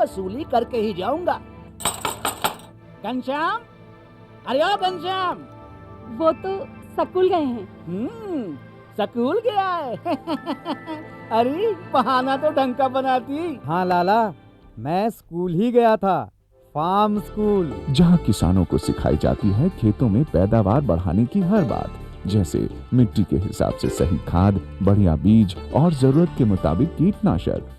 वसूली करके ही जाऊंगा। घनश्याम, अरे ओ घनश्याम। वो तो स्कूल गए हैं। स्कूल गया है। अरे बहाना तो ढंग का बनाती। हाँ लाला, मैं स्कूल ही गया था, फार्म स्कूल, जहाँ किसानों को सिखाई जाती है खेतों में पैदावार बढ़ाने की हर बात, जैसे मिट्टी के हिसाब से सही खाद, बढ़िया बीज और जरूरत के मुताबिक कीटनाशक,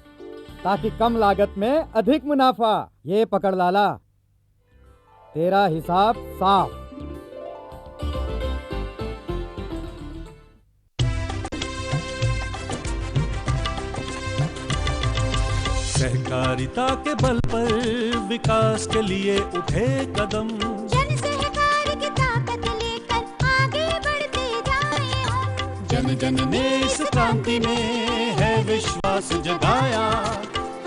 ताकि कम लागत में अधिक मुनाफा। ये पकड़ लाला, तेरा हिसाब साफ। सहकारिता के बल पर विकास के लिए उठे कदम, जन सहकार की ताकत लेकर आगे बढ़ते जाएं हम। जन जन ने इस क्रांति में है विश्वास जगाया,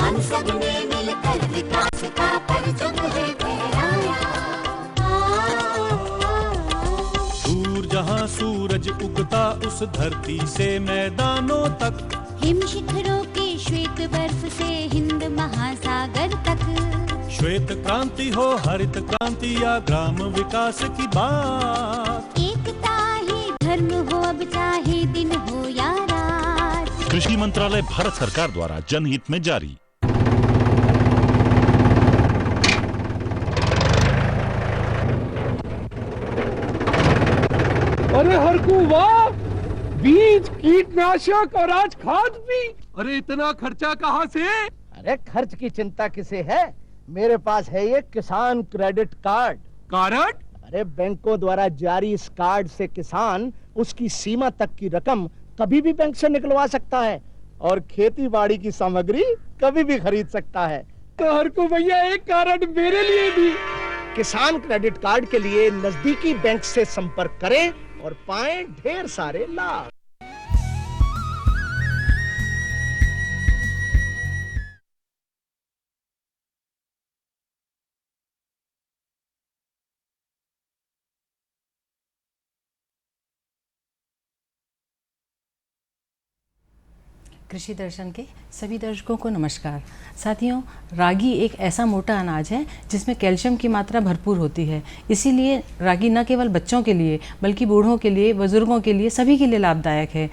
हम सब ने मिलकर विकास का परचम है फहराया। दूर जहाँ सूरज उगता उस धरती से मैदानों तक, हिम शिखरों के श्वेत बर्फ से हिंद महासागर तक। श्वेत क्रांति हो हरित क्रांति या ग्राम विकास की बात, एकता ही धर्म हो अब चाहे दिन हो या रात। कृषि मंत्रालय भारत सरकार द्वारा जनहित में जारी। अरे हरकू वाह, बीज, कीटनाशक और आज खाद भी। अरे इतना खर्चा कहाँ से? अरे खर्च की चिंता किसे है, मेरे पास है ये किसान क्रेडिट कार्ड। कार्ड? अरे बैंकों द्वारा जारी इस कार्ड से किसान उसकी सीमा तक की रकम कभी भी बैंक से निकलवा सकता है और खेती बाड़ी की सामग्री कभी भी खरीद सकता है। तो हरकू भैया एक कार्ड मेरे लिए भी। किसान क्रेडिट कार्ड के लिए नजदीकी बैंक से संपर्क करें और पाएं ढेर सारे लाभ। कृषि दर्शन के सभी दर्शकों को नमस्कार। साथियों, रागी एक ऐसा मोटा अनाज है जिसमें कैल्शियम की मात्रा भरपूर होती है। इसीलिए रागी न केवल बच्चों के लिए बल्कि बूढ़ों के लिए, बुजुर्गों के लिए, सभी के लिए लाभदायक है।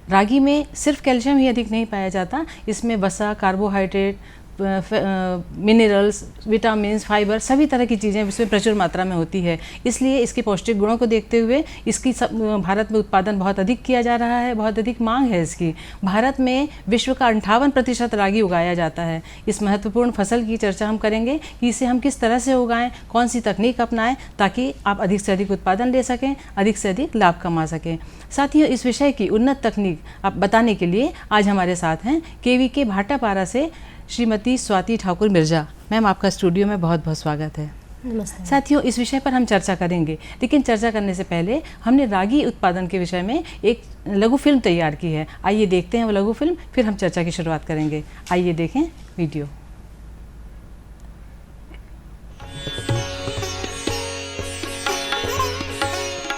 रागी में सिर्फ कैल्शियम ही अधिक नहीं पाया जाता, इसमें वसा, कार्बोहाइड्रेट, मिनरल्स, विटामिन्स, फाइबर, सभी तरह की चीज़ें इसमें प्रचुर मात्रा में होती है। इसलिए इसके पौष्टिक गुणों को देखते हुए इसकी भारत में उत्पादन बहुत अधिक किया जा रहा है, बहुत अधिक मांग है इसकी। भारत में विश्व का 58% रागी उगाया जाता है। इस महत्वपूर्ण फसल की चर्चा हम करेंगे कि इसे हम किस तरह से उगाएं, कौन सी तकनीक अपनाएं ताकि आप अधिक से अधिक उत्पादन ले सकें, अधिक से अधिक लाभ कमा सकें। साथियों, इस विषय की उन्नत तकनीक आप बताने के लिए आज हमारे साथ हैं KVK भाटापारा से श्रीमती स्वाति ठाकुर मिर्जा। मैम, आपका स्टूडियो में बहुत बहुत स्वागत है। नमस्ते। साथियों, इस विषय पर हम चर्चा करेंगे, लेकिन चर्चा करने से पहले हमने रागी उत्पादन के विषय में एक लघु फिल्म तैयार की है। आइए देखते हैं वो लघु फिल्म, फिर हम चर्चा की शुरुआत करेंगे। आइए देखें वीडियो।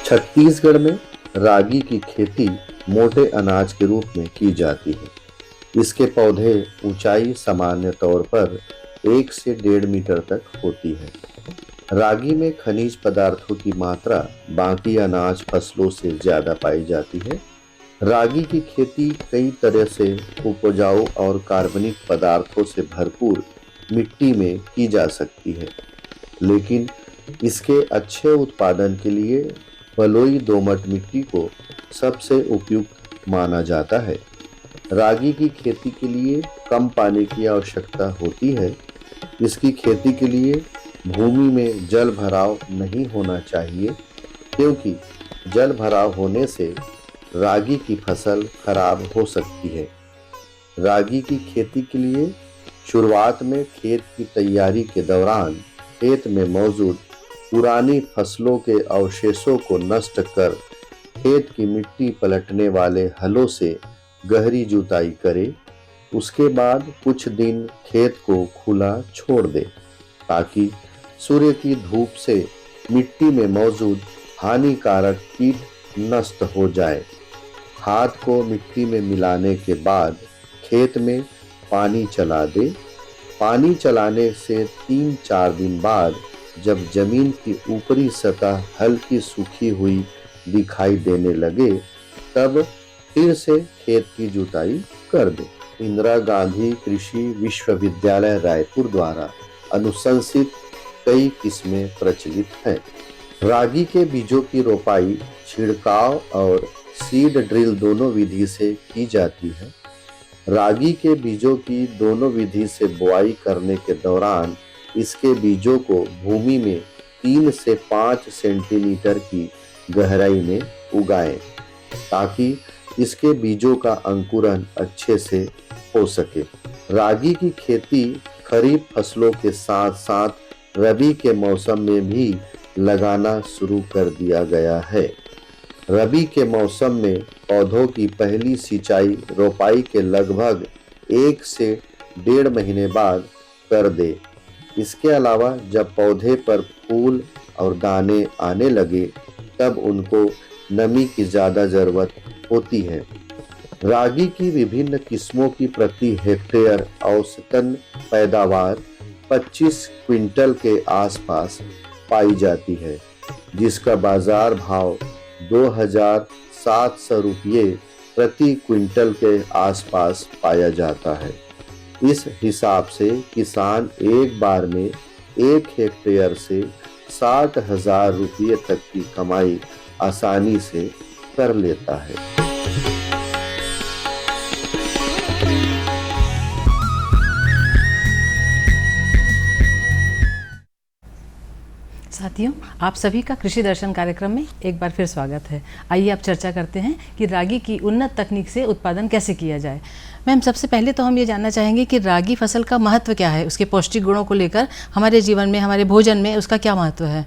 छत्तीसगढ़ में रागी की खेती मोटे अनाज के रूप में की जाती है। इसके पौधे ऊंचाई सामान्य तौर पर 1 से 1.5 मीटर तक होती है। रागी में खनिज पदार्थों की मात्रा बाकी अनाज फसलों से ज्यादा पाई जाती है। रागी की खेती कई तरह से उपजाऊ और कार्बनिक पदार्थों से भरपूर मिट्टी में की जा सकती है, लेकिन इसके अच्छे उत्पादन के लिए बलुई दोमट मिट्टी को सबसे उपयुक्त माना जाता है। रागी की खेती के लिए कम पानी की आवश्यकता होती है। इसकी खेती के लिए भूमि में जल भराव नहीं होना चाहिए, क्योंकि जल भराव होने से रागी की फसल खराब हो सकती है। रागी की खेती के लिए शुरुआत में खेत की तैयारी के दौरान खेत में मौजूद पुरानी फसलों के अवशेषों को नष्ट कर खेत की मिट्टी पलटने वाले हलों से गहरी जुताई करें। उसके बाद कुछ दिन खेत को खुला छोड़ दें ताकि सूर्य की धूप से मिट्टी में मौजूद हानिकारक कीट नष्ट हो जाए। खाद को मिट्टी में मिलाने के बाद खेत में पानी चला दें। पानी चलाने से 3-4 दिन बाद जब जमीन की ऊपरी सतह हल्की सूखी हुई दिखाई देने लगे तब फिर से खेत की जुताई कर दे। इंदिरा गांधी कृषि विश्वविद्यालय रायपुर द्वारा अनुशंसित कई किस्में प्रचलित हैं। रागी के बीजों की रोपाई छिड़काव और सीड ड्रिल दोनों विधि से की जाती है। रागी के बीजों की दोनों विधि से बुआई करने के दौरान इसके बीजों को भूमि में 3 से 5 सेंटीमीटर की गहराई में उगाएं ताकि इसके बीजों का अंकुरन अच्छे से हो सके। रागी की खेती खरीफ फसलों के साथ साथ रबी के मौसम में भी लगाना शुरू कर दिया गया है। रबी के मौसम में पौधों की पहली सिंचाई रोपाई के लगभग 1 से 1.5 महीने बाद कर दे। इसके अलावा जब पौधे पर फूल और दाने आने लगे तब उनको नमी की ज़्यादा ज़रूरत होती है। रागी की विभिन्न किस्मों की प्रति हेक्टेयर औसतन पैदावार 25 क्विंटल के आसपास पाई जाती है, जिसका बाजार भाव 2,700 रुपये प्रति क्विंटल के आसपास पाया जाता है। इस हिसाब से किसान एक बार में 1 हेक्टेयर से 60,000 रुपये तक की कमाई आसानी से कर लेता है। साथियों, आप सभी का कृषि दर्शन कार्यक्रम में एक बार फिर स्वागत है। आइए अब चर्चा करते हैं कि रागी की उन्नत तकनीक से उत्पादन कैसे किया जाए। मैम, सबसे पहले तो हम ये जानना चाहेंगे कि रागी फसल का महत्व क्या है, उसके पौष्टिक गुणों को लेकर हमारे जीवन में, हमारे भोजन में उसका क्या महत्व है।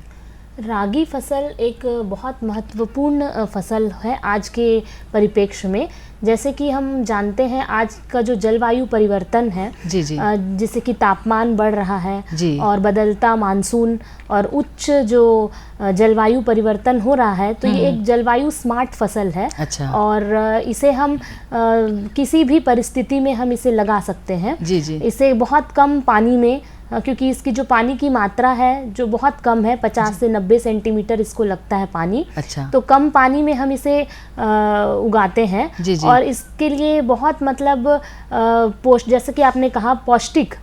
रागी फसल एक बहुत महत्वपूर्ण फसल है आज के परिप्रेक्ष्य में। जैसे कि हम जानते हैं आज का जो जलवायु परिवर्तन है, जी जी, जिससे कि तापमान बढ़ रहा है जी, और बदलता मानसून और उच्च जो जलवायु परिवर्तन हो रहा है, तो ये एक जलवायु स्मार्ट फसल है। अच्छा। और इसे हम किसी भी परिस्थिति में हम इसे लगा सकते हैं। जी जी। इसे बहुत कम पानी में, क्योंकि इसकी जो पानी की मात्रा है जो बहुत कम है, 50 से 90 सेंटीमीटर इसको लगता है पानी। अच्छा। तो कम पानी में हम इसे उगाते हैं। जी जी। और इसके लिए बहुत मतलब जैसे कि आपने कहा पौष्टिक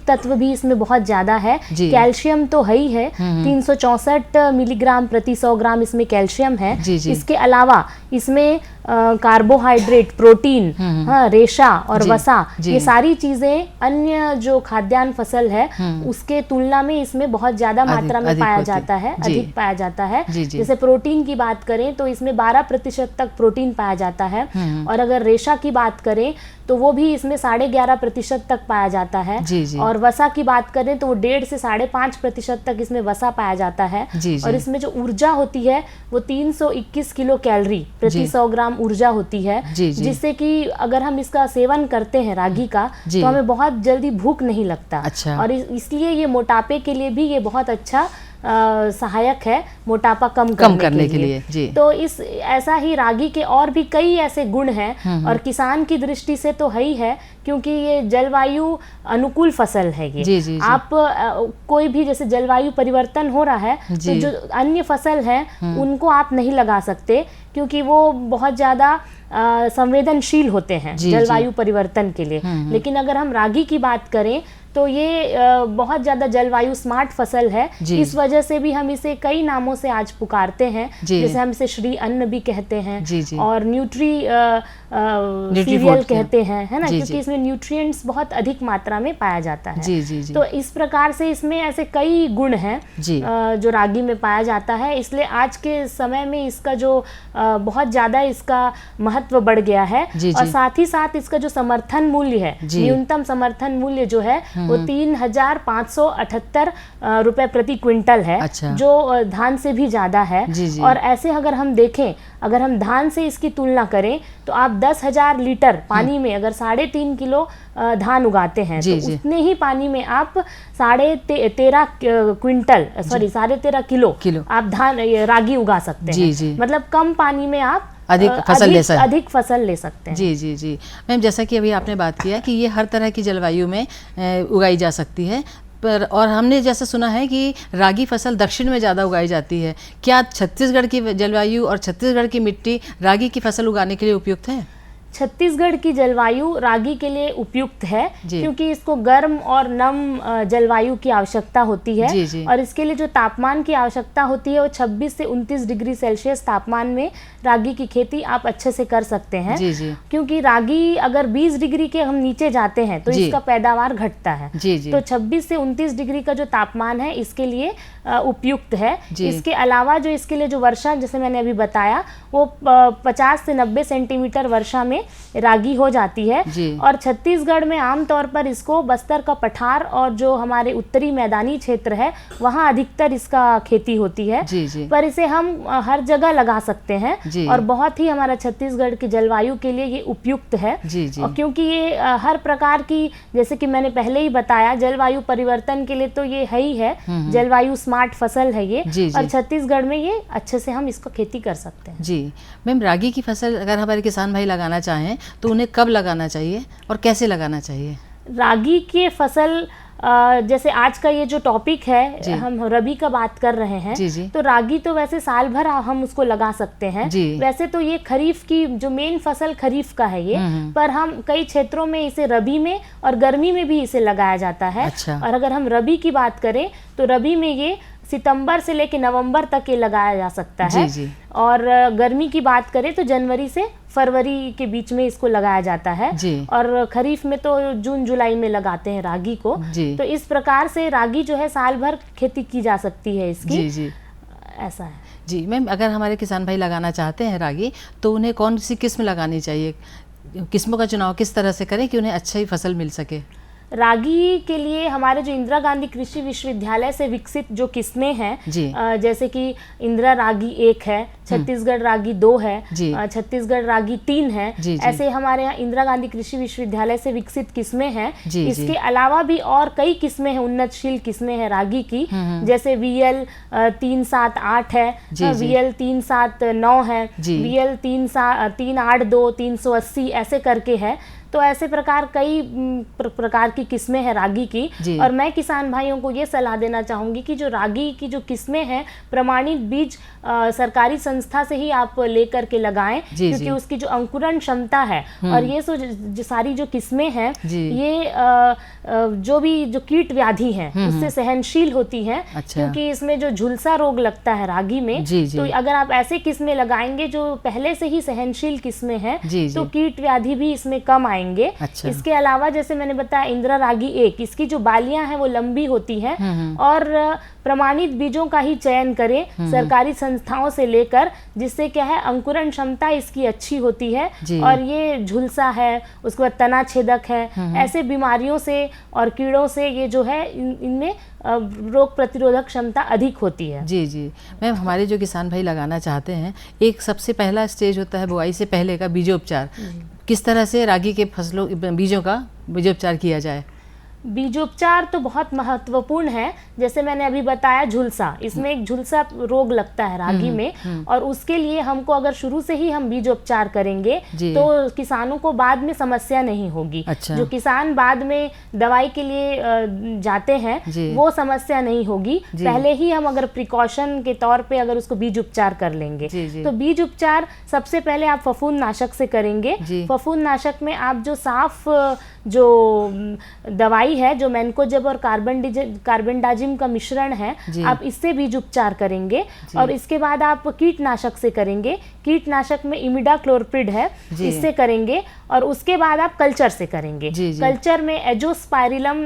तत्व भी इसमें बहुत ज़्यादा है। कैल्शियम तो है ही है, 364 मिलीग्राम प्रति 100 ग्राम इसमें कैल्शियम है। जी जी। इसके अलावा इसमें कार्बोहाइड्रेट, प्रोटीन, रेशा और वसा, ये सारी चीज़ें अन्य जो खाद्यान्न फसल है उसके तुलना में इसमें बहुत ज़्यादा मात्रा में पाया जाता है, अधिक पाया जाता है। जैसे प्रोटीन की बात करें तो इसमें 12% तक प्रोटीन पाया जाता है। और अगर रेशा की बात करें तो वो भी इसमें 11.5% तक पाया जाता है। और वसा की बात करें तो वो 1.5 से 5.5% तक इसमें वसा पाया जाता है। और इसमें जो ऊर्जा होती है वो 321 किलो कैलोरी प्रति 100 ग्राम ऊर्जा होती है, जिससे कि अगर हम इसका सेवन करते हैं रागी का तो हमें बहुत जल्दी भूख नहीं लगता। अच्छा। और इसलिए ये मोटापे के लिए भी ये बहुत अच्छा सहायक है, मोटापा कम करने के लिए। जी। तो ऐसा ही रागी के और भी कई ऐसे गुण हैं और किसान की दृष्टि से तो है ही है, क्योंकि ये जलवायु अनुकूल फसल है ये। जी, जी, जी। आप कोई भी जैसे जलवायु परिवर्तन हो रहा है तो जो अन्य फसल है उनको आप नहीं लगा सकते, क्योंकि वो बहुत ज़्यादा संवेदनशील होते हैं जलवायु परिवर्तन के लिए। लेकिन अगर हम रागी की बात करें तो ये बहुत ज़्यादा जलवायु स्मार्ट फसल है। इस वजह से भी हम इसे कई नामों से आज पुकारते हैं, जैसे हम इसे श्री अन्न भी कहते हैं और न्यूट्री सीरियल कहते हैं, है ना, क्योंकि इसमें न्यूट्रिएंट्स बहुत अधिक मात्रा में पाया जाता है। तो इस प्रकार से इसमें ऐसे कई गुण हैं जो रागी में पाया जाता है। इसलिए आज के समय में इसका जो बहुत ज़्यादा इसका महत्व बढ़ गया है। और साथ ही साथ इसका जो समर्थन मूल्य है, न्यूनतम समर्थन मूल्य जो है वो 3,578 रुपए प्रति क्विंटल है। अच्छा। जो धान से भी ज्यादा है। और ऐसे अगर हम देखें, अगर हम धान से इसकी तुलना करें तो आप 10,000 लीटर पानी में अगर 3.5 किलो धान उगाते हैं तो उतने ही पानी में आप 13.5 किलो आप धान रागी उगा सकते हैं। मतलब कम पानी में आप अधिक फसल ले सकते हैं। जी जी जी मैम, जैसा कि अभी आपने बात किया कि ये हर तरह की जलवायु में उगाई जा सकती है, पर और हमने जैसा सुना है कि रागी फसल दक्षिण में ज़्यादा उगाई जाती है। क्या छत्तीसगढ़ की जलवायु और छत्तीसगढ़ की मिट्टी रागी की फसल उगाने के लिए उपयुक्त है? छत्तीसगढ़ की जलवायु रागी के लिए उपयुक्त है क्योंकि इसको गर्म और नम जलवायु की आवश्यकता होती है। जी। और इसके लिए जो तापमान की आवश्यकता होती है वो 26 से 29 डिग्री सेल्सियस तापमान में रागी की खेती आप अच्छे से कर सकते हैं। जी। क्योंकि रागी अगर 20 डिग्री के हम नीचे जाते हैं तो इसका पैदावार घटता है। जी। तो 26 से 29 डिग्री का जो तापमान है इसके लिए उपयुक्त है। इसके अलावा जो इसके लिए जो वर्षा, जैसे मैंने अभी बताया, वो 50 से 90 सेंटीमीटर वर्षा में रागी हो जाती है। और छत्तीसगढ़ में आमतौर पर इसको बस्तर का पठार और जो हमारे उत्तरी मैदानी क्षेत्र है वहाँ अधिकतर इसका खेती होती है। पर इसे हम हर जगह लगा सकते हैं और बहुत ही हमारा छत्तीसगढ़ की जलवायु के लिए ये उपयुक्त है। और क्योंकि ये हर प्रकार की, जैसे कि मैंने पहले ही बताया, जलवायु परिवर्तन के लिए तो ये है ही है, जलवायु स्मार्ट फसल है ये। और छत्तीसगढ़ में ये अच्छे से हम इसको खेती कर सकते हैं। जी मैम, रागी की फसल अगर हमारे किसान भाई लगाना चाहें तो उन्हें कब लगाना चाहिए और कैसे लगाना चाहिए? रागी की फसल जैसे आज का ये जो टॉपिक है, हम रबी का बात कर रहे हैं, तो रागी तो वैसे साल भर हम उसको लगा सकते हैं। वैसे तो ये खरीफ की जो मेन फसल खरीफ का है ये, पर हम कई क्षेत्रों में इसे रबी में और गर्मी में भी इसे लगाया जाता है। अच्छा। और अगर हम रबी की बात करें तो रबी में ये सितंबर से लेकर नवंबर तक ये लगाया जा सकता है। और गर्मी की बात करें तो जनवरी से फरवरी के बीच में इसको लगाया जाता है। और खरीफ में तो जून जुलाई में लगाते हैं रागी को। तो इस प्रकार से रागी जो है साल भर खेती की जा सकती है इसकी। ऐसा है। जी मैम, अगर हमारे किसान भाई लगाना चाहते हैं रागी तो उन्हें कौन सी किस्म लगानी चाहिए? किस्मों का चुनाव किस तरह से करें कि उन्हें अच्छी फसल मिल सके? रागी के लिए हमारे जो इंदिरा गांधी कृषि विश्वविद्यालय से विकसित जो किस्में हैं, जैसे कि इंदिरा रागी 1 है, छत्तीसगढ़ रागी 2 है, छत्तीसगढ़ रागी 3 है, ऐसे हमारे यहाँ इंदिरा गांधी कृषि विश्वविद्यालय से विकसित किस्में हैं। इसके अलावा भी और कई किस्में हैं, उन्नतशील किस्में हैं रागी की, जैसे VL 378 है, VL 379 है, VL 382, 380 ऐसे करके है। तो ऐसे प्रकार कई प्रकार की किस्में हैं रागी की। और मैं किसान भाइयों को ये सलाह देना चाहूँगी कि जो रागी की जो किस्में हैं, प्रमाणित बीज सरकारी संस्था से ही आप लेकर के लगाएं, क्योंकि उसकी जो अंकुरण क्षमता है और ये जो सारी जो किस्में हैं ये जो कीट व्याधि हैं उससे सहनशील होती हैं। क्योंकि इसमें जो झुलसा रोग लगता है रागी में, तो अगर आप ऐसे किस्में लगाएंगे जो पहले से ही सहनशील किस्में हैं तो कीट व्याधि भी इसमें कम आएंगे। इसके अलावा जैसे मैंने बताया इंदिरा रागी 1, इसकी जो बालियां हैं वो लंबी होती हैं और प्रमाणित बीजों का ही चयन करें सरकारी संस्थाओं से लेकर, जिससे क्या है अंकुरण क्षमता इसकी अच्छी होती है। और ये झुलसा है, उसके बाद तना छेदक है, ऐसे बीमारियों से और कीड़ों से ये जो है इनमें रोग प्रतिरोधक क्षमता अधिक होती है। जी मैम, हमारे जो किसान भाई लगाना चाहते हैं, एक सबसे पहला स्टेज होता है बुआई से पहले का बीजोपचार। किस तरह से रागी के फसलों बीजों का बीजोपचार किया जाए? बीजोपचार तो बहुत महत्वपूर्ण है। जैसे मैंने अभी बताया झुलसा, इसमें एक झुलसा रोग लगता है रागी में, और उसके लिए हमको अगर शुरू से ही हम बीजोपचार करेंगे तो किसानों को बाद में समस्या नहीं होगी। अच्छा। जो किसान बाद में दवाई के लिए जाते हैं वो समस्या नहीं होगी। पहले ही हम अगर प्रिकॉशन के तौर पे अगर उसको बीज उपचार कर लेंगे तो बीज उपचार सबसे पहले आप फफूंद नाशक से करेंगे। फफूंद नाशक में आप जो साफ जो दवाई है, जो मैनकोजेब और कार्बेंडाजिम का मिश्रण है, आप इससे बीज उपचार करेंगे। और इसके बाद आप कीटनाशक से करेंगे। कीटनाशक में इमिडाक्लोरप्रिड है, इससे करेंगे। और उसके बाद आप कल्चर से करेंगे। कल्चर में एजोस्पाइरिलम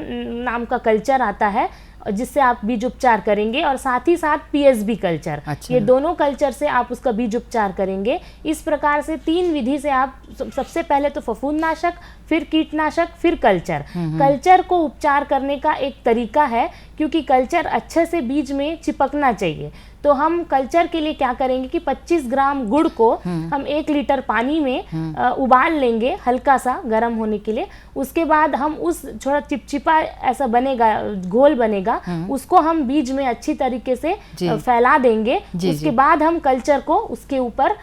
नाम का कल्चर आता है जिससे आप बीज उपचार करेंगे, और साथ ही साथ PSB कल्चर। अच्छा। ये दोनों कल्चर से आप उसका बीज उपचार करेंगे। इस प्रकार से 3 विधि से आप सबसे पहले तो फफूंदनाशक, फिर कीटनाशक, फिर कल्चर। कल्चर को उपचार करने का एक तरीका है, क्योंकि कल्चर अच्छे से बीज में चिपकना चाहिए। तो हम कल्चर के लिए क्या करेंगे कि 25 ग्राम गुड़ को हम 1 लीटर पानी में उबाल लेंगे, हल्का सा गर्म होने के लिए। उसके बाद हम उस थोड़ा चिपचिपा ऐसा बनेगा, घोल बनेगा, उसको हम बीज में अच्छी तरीके से फैला देंगे। उसके बाद हम कल्चर को उसके ऊपर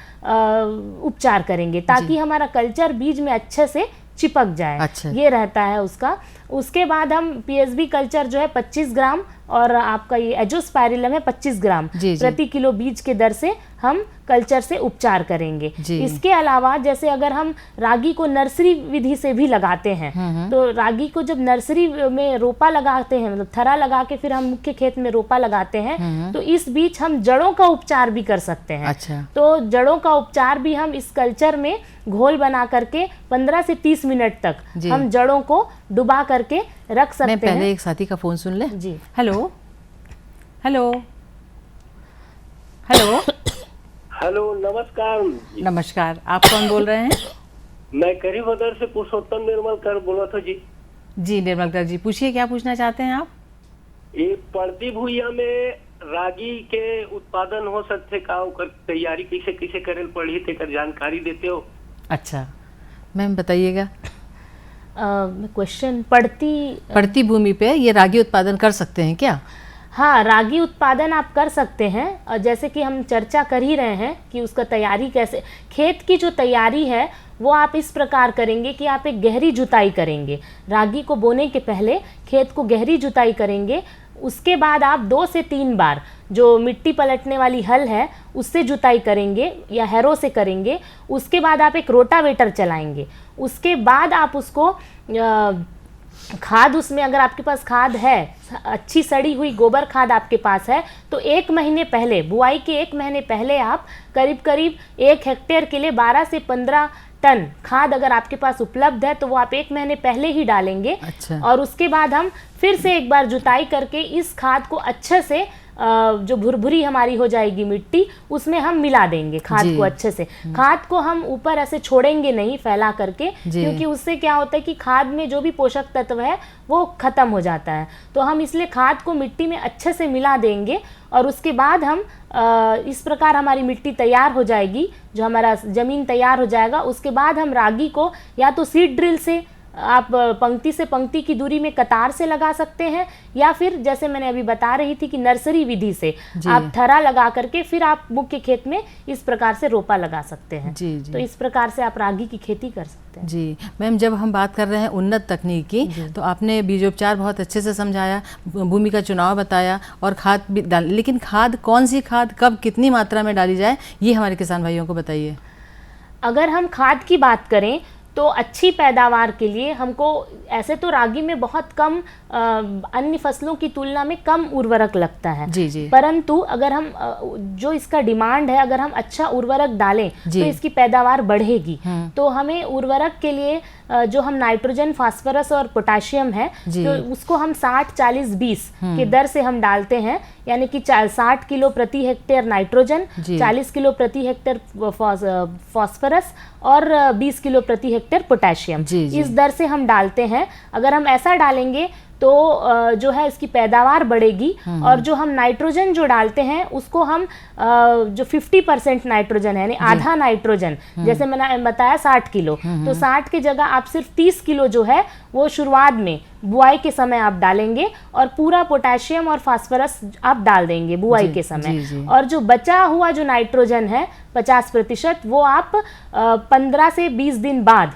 उपचार करेंगे ताकि हमारा कल्चर बीज में अच्छे से चिपक जाए। अच्छा। ये रहता है उसका। उसके बाद हम पीएसबी कल्चर जो है 25 ग्राम और आपका ये एजोस्पाइरिलम है 25 ग्राम प्रति किलो बीज के दर से हम कल्चर से उपचार करेंगे। इसके अलावा जैसे अगर हम रागी को नर्सरी विधि से भी लगाते हैं, तो रागी को जब नर्सरी में रोपा लगाते हैं, मतलब थरा लगा के फिर हम मुख्य खेत में रोपा लगाते हैं, तो इस बीच हम जड़ों का उपचार भी कर सकते हैं। अच्छा। तो जड़ों का उपचार भी हम इस कल्चर में घोल बना करके 15 से 30 मिनट तक हम जड़ों को डुबा करके रख सकते हैं। पहले एक साथी का फोन सुन ले। जी। हेलो हेलो हेलो हेलो, नमस्कार। नमस्कार, आप कौन बोल रहे हैं? मैं करीबदर से पुरुषोत्तम निर्मलकर बोला था जी। जी निर्मलकर जी, पूछिए क्या पूछना चाहते हैं आप? ये पड़ती भूइया में रागी के उत्पादन हो सकते का, ओकर तैयारी कैसे कैसे करे पड़ी तेकर जानकारी देते हो? अच्छा मैम बताइएगा। क्वेश्चन पड़ती भूमि पे ये रागी उत्पादन कर सकते हैं क्या? हाँ, रागी उत्पादन आप कर सकते हैं। और जैसे कि हम चर्चा कर ही रहे हैं कि उसका तैयारी कैसे, खेत की जो तैयारी है वो आप इस प्रकार करेंगे कि आप एक गहरी जुताई करेंगे। रागी को बोने के पहले खेत को गहरी जुताई करेंगे। उसके बाद आप 2 से 3 बार जो मिट्टी पलटने वाली हल है उससे जुताई करेंगे या हैरो से करेंगे। उसके बाद आप एक रोटावेटर चलाएंगे। उसके बाद आप उसको खाद, उसमें अगर आपके पास खाद है, अच्छी सड़ी हुई गोबर खाद आपके पास है, तो 1 महीने पहले, बुआई के 1 महीने पहले आप करीब करीब 1 हेक्टेयर के लिए 12 से 15 टन खाद अगर आपके पास उपलब्ध है तो वो आप 1 महीने पहले ही डालेंगे। अच्छा। और उसके बाद हम फिर से एक बार जुताई करके इस खाद को अच्छे से जो भुरभुरी हमारी हो जाएगी मिट्टी, उसमें हम मिला देंगे खाद को अच्छे से। खाद को हम ऊपर ऐसे छोड़ेंगे नहीं फैला करके, क्योंकि उससे क्या होता है कि खाद में जो भी पोषक तत्व है वो खत्म हो जाता है। तो हम इसलिए खाद को मिट्टी में अच्छे से मिला देंगे और उसके बाद हम इस प्रकार हमारी मिट्टी तैयार हो जाएगी, जो हमारा ज़मीन तैयार हो जाएगा। उसके बाद हम रागी को या तो सीड ड्रिल से आप पंक्ति से पंक्ति की दूरी में कतार से लगा सकते हैं, या फिर जैसे मैंने अभी बता रही थी कि नर्सरी विधि से आप थरा लगा करके फिर आप मुख्य खेत में इस प्रकार से रोपा लगा सकते हैं। तो इस प्रकार से आप रागी की खेती कर सकते हैं। जी मैम, जब हम बात कर रहे हैं उन्नत तकनीक की, तो आपने बीजोपचार बहुत अच्छे से समझाया, भूमि का चुनाव बताया और खाद भी डाल, लेकिन खाद कौन सी खाद कब कितनी मात्रा में डाली जाए ये हमारे किसान भाइयों को बताइए। अगर हम खाद की बात करें तो अच्छी पैदावार के लिए हमको, ऐसे तो रागी में बहुत कम अन्य फसलों की तुलना में कम उर्वरक लगता है, परंतु अगर हम जो इसका डिमांड है, अगर हम अच्छा उर्वरक डालें तो इसकी पैदावार बढ़ेगी। तो हमें उर्वरक के लिए जो हम नाइट्रोजन, फास्फोरस और पोटाशियम है, तो उसको हम 60-40-20 के दर से हम डालते हैं, यानी कि 60 किलो प्रति हेक्टेयर नाइट्रोजन, 40 किलो प्रति हेक्टेयर फास्फोरस और 20 किलो प्रति हेक्टेयर पोटाशियम, इस दर से हम डालते हैं। अगर हम ऐसा डालेंगे तो जो है इसकी पैदावार बढ़ेगी। और जो हम नाइट्रोजन जो डालते हैं उसको हम जो 50% नाइट्रोजन है, यानी आधा नाइट्रोजन, जैसे मैंने बताया 60 किलो, तो 60 की जगह आप सिर्फ 30 किलो जो है वो शुरुआत में बुआई के समय आप डालेंगे और पूरा पोटेशियम और फास्फोरस आप डाल देंगे बुआई के समय। और जो बचा हुआ जो नाइट्रोजन है 50%, वो आप 15 से 20 दिन बाद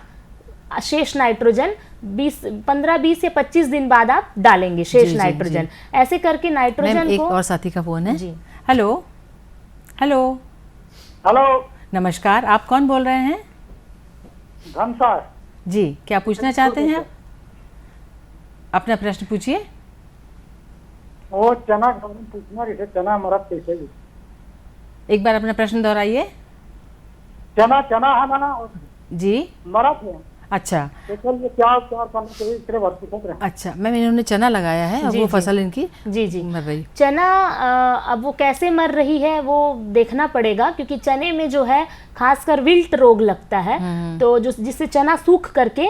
शेष नाइट्रोजन 15, 20 या 25 दिन बाद आप डालेंगे शेष नाइट्रोजन। ऐसे करके नाइट्रोजन को। एक और साथी का फोन है। हेलो हेलो हेलो, नमस्कार, आप कौन बोल रहे हैं? धनसार जी, क्या पूछना चाहते हैं? अपना प्रश्न पूछिए। वो चना पूछना है, चना मरद कैसे? एक बार अपना प्रश्न दोहराइए। चना है ना जी, मरद है। अच्छा, क्या करना चाहिए? अच्छा मैम, इन्होंने चना लगाया है, अब वो फसल इनकी जी मर रही। चना अब वो कैसे मर रही है वो देखना पड़ेगा, क्योंकि चने में जो है खासकर विल्ट रोग लगता है, तो जो जिससे चना सूख करके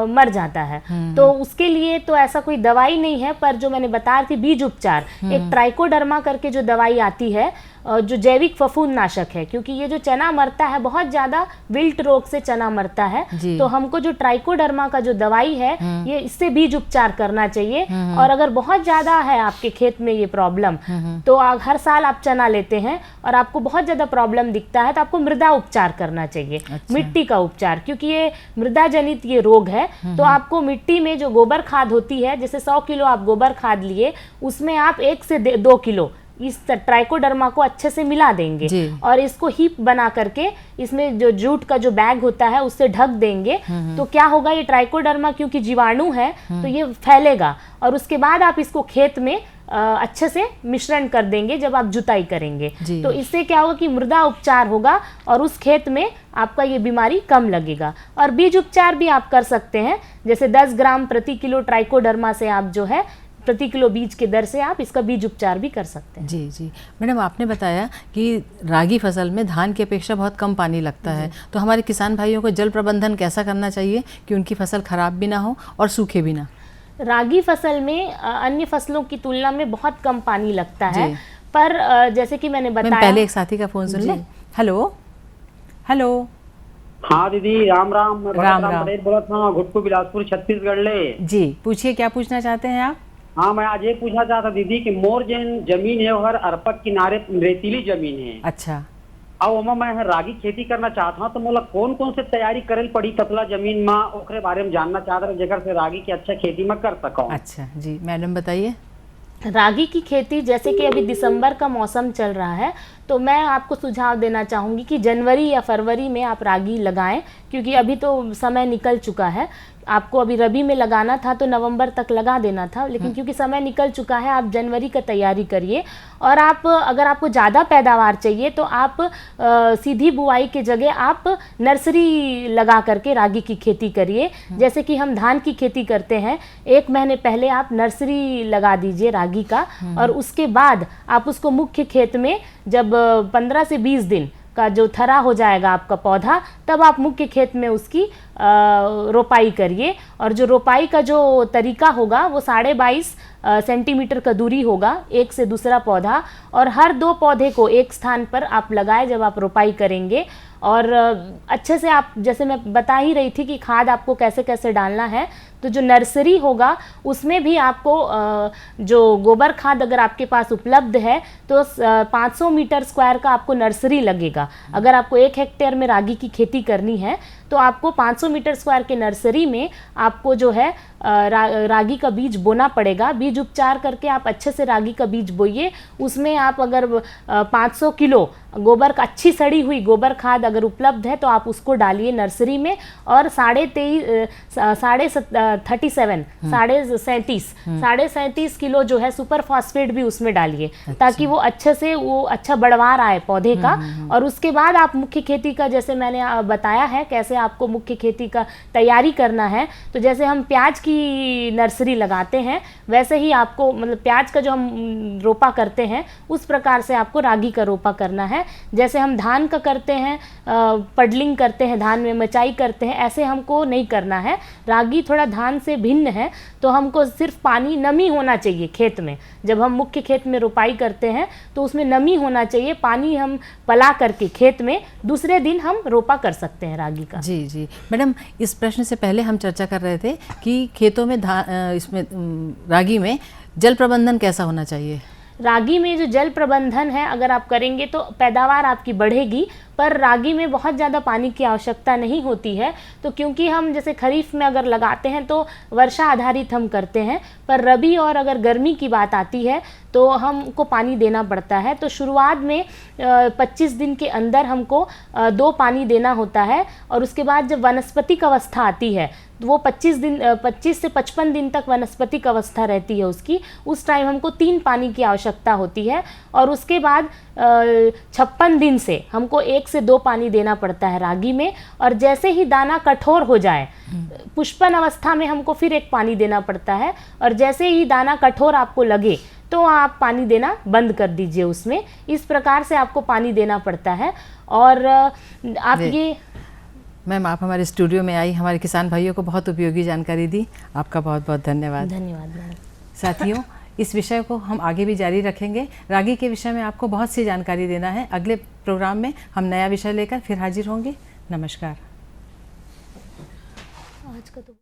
मर जाता है। तो उसके लिए तो ऐसा कोई दवाई नहीं है, पर जो मैंने बताया थी बीज उपचार, एक ट्राइकोडर्मा करके जो दवाई आती है जो जैविक फफूंद नाशक है, क्योंकि ये जो चना मरता है बहुत ज्यादा विल्ट रोग से चना मरता है, तो हमको जो ट्राइकोडर्मा का जो दवाई है ये इससे बीज उपचार करना चाहिए। और अगर बहुत ज्यादा है आपके खेत में ये प्रॉब्लम, तो हर साल आप चना लेते हैं और आपको बहुत ज्यादा प्रॉब्लम दिखता है, तो आपको मृदा उपचार करना चाहिए। अच्छा। मिट्टी का उपचार, क्योंकि ये मृदा जनित ये रोग है, तो आपको मिट्टी में जो गोबर खाद होती है, जैसे 100 किलो आप गोबर खाद लिए, उसमें आप 1 से 2 किलो इस ट्राइकोडर्मा को अच्छे से मिला देंगे और इसको हीप बना करके इसमें जो जूट का जो बैग होता है उससे ढक देंगे। तो क्या होगा, ये ट्राइकोडर्मा क्योंकि जीवाणु है तो ये फैलेगा, और उसके बाद आप इसको खेत में अच्छे से मिश्रण कर देंगे जब आप जुताई करेंगे। तो इससे क्या होगा कि मृदा उपचार होगा और उस खेत में आपका ये बीमारी कम लगेगा। और बीज उपचार भी आप कर सकते हैं, जैसे 10 ग्राम प्रति किलो ट्राइकोडर्मा से आप जो है प्रति किलो बीज के दर से आप इसका बीज उपचार भी कर सकते हैं। जी मैडम, आपने बताया कि रागी फसल में धान की अपेक्षा बहुत कम पानी लगता है, तो हमारे किसान भाइयों को जल प्रबंधन कैसा करना चाहिए कि उनकी फसल खराब भी ना हो और सूखे भी ना? रागी फसल में अन्य फसलों की तुलना में बहुत कम पानी लगता है, पर जैसे कि मैंने बताया। पहले एक साथी का फोन सुन ले। Hello hello. हाँ दीदी, राम राम। राम राम। बोला था घुटकू बिलासपुर छत्तीसगढ़ ले। जी पूछिए, क्या पूछना चाहते हैं आप? हाँ, मैं आज ये पूछना चाहता दीदी कि मोर जमीन है हर अरपक किनारे रेतीली जमीन है। अच्छा। अब मैं रागी खेती करना चाहता हूँ, तो मोला कौन कौन से तैयारी करे पड़ी ततला जमीन में, ओकरे बारे में जानना चाहता हूँ जेकर से रागी की अच्छा खेती में कर सकूं। अच्छा जी, मैडम बताइए। रागी की खेती, जैसे कि अभी दिसंबर का मौसम चल रहा है, तो मैं आपको सुझाव देना चाहूँगी कि जनवरी या फरवरी में आप रागी लगाएं, क्योंकि अभी तो समय निकल चुका है। आपको अभी रबी में लगाना था तो नवंबर तक लगा देना था, लेकिन क्योंकि समय निकल चुका है आप जनवरी का तैयारी करिए। और आप अगर आपको ज़्यादा पैदावार चाहिए तो आप सीधी बुआई के जगह आप नर्सरी लगा करके रागी की खेती करिए। जैसे कि हम धान की खेती करते हैं, 1 महीने पहले आप नर्सरी लगा दीजिए रागी का, और उसके बाद आप उसको मुख्य खेत में जब 15 से 20 दिन का जो थरा हो जाएगा आपका पौधा, तब आप मुख्य खेत में उसकी रोपाई करिए। और जो रोपाई का जो तरीका होगा वो 22.5 सेंटीमीटर का दूरी होगा एक से दूसरा पौधा, और हर 2 पौधे को एक स्थान पर आप लगाए जब आप रोपाई करेंगे। और अच्छे से आप, जैसे मैं बता ही रही थी कि खाद आपको कैसे कैसे डालना है, तो जो नर्सरी होगा उसमें भी आपको जो गोबर खाद अगर आपके पास उपलब्ध है तो 500 मीटर स्क्वायर का आपको नर्सरी लगेगा। अगर आपको 1 हेक्टेयर में रागी की खेती करनी है तो आपको 500 मीटर स्क्वायर के नर्सरी में आपको जो है रागी का बीज बोना पड़ेगा। बीज उपचार करके आप अच्छे से रागी का बीज बोइए। उसमें आप अगर 500 किलो गोबर का, अच्छी सड़ी हुई गोबर खाद अगर उपलब्ध है तो आप उसको डालिए नर्सरी में, और 37.5 किलो जो है सुपर फास्फेट भी उसमें डालिए। अच्छा। ताकि वो अच्छे से वो अच्छा बढ़वार आए पौधे का। और उसके बाद आप मुख्य खेती का, जैसे मैंने बताया है कैसे आपको मुख्य खेती का तैयारी करना है, तो जैसे हम प्याज की नर्सरी लगाते हैं वैसे ही आपको, मतलब प्याज का जो हम रोपा करते हैं उस प्रकार से आपको रागी का रोपा करना है। जैसे हम धान का करते हैं, पडलिंग करते हैं, धान में मचाई करते हैं, ऐसे हमको नहीं करना है। रागी थोड़ा धान से भिन्न है, तो हमको सिर्फ पानी, नमी होना चाहिए खेत में। जब हम मुख्य खेत में रोपाई करते हैं तो उसमें नमी होना चाहिए, पानी हम पला करके खेत में दूसरे दिन हम रोपा कर सकते हैं रागी का। जी जी मैडम, इस प्रश्न से पहले हम चर्चा कर रहे थे कि खेतों में इसमें रागी में जल प्रबंधन कैसा होना चाहिए। रागी में जो जल प्रबंधन है अगर आप करेंगे तो पैदावार आपकी बढ़ेगी, पर रागी में बहुत ज़्यादा पानी की आवश्यकता नहीं होती है। तो क्योंकि हम जैसे खरीफ में अगर लगाते हैं तो वर्षा आधारित हम करते हैं, पर रबी और अगर गर्मी की बात आती है तो हमको पानी देना पड़ता है। तो शुरुआत में 25 दिन के अंदर हमको 2 पानी देना होता है, और उसके बाद जब वनस्पतिक अवस्था आती है तो वो 25 से 55 दिन तक वनस्पतिक अवस्था रहती है उसकी, उस टाइम हमको 3 पानी की आवश्यकता होती है। और उसके बाद 56 दिन से हमको 1 से 2 पानी देना पड़ता है रागी में। और जैसे ही दाना कठोर हो जाए, पुष्पन अवस्था में हमको फिर 1 पानी देना पड़ता है, और जैसे ही दाना कठोर आपको लगे तो आप पानी देना बंद कर दीजिए उसमें। इस प्रकार से आपको पानी देना पड़ता है। और आप ये मैम, आप हमारे स्टूडियो में आई, हमारे किसान भाइयों को बहुत उपयोगी जानकारी दी, आपका बहुत बहुत धन्यवाद। धन्यवाद मैम। साथियों, इस विषय को हम आगे भी जारी रखेंगे। रागी के विषय में आपको बहुत सी जानकारी देना है। अगले प्रोग्राम में हम नया विषय लेकर फिर हाजिर होंगे। नमस्कार। आज का तो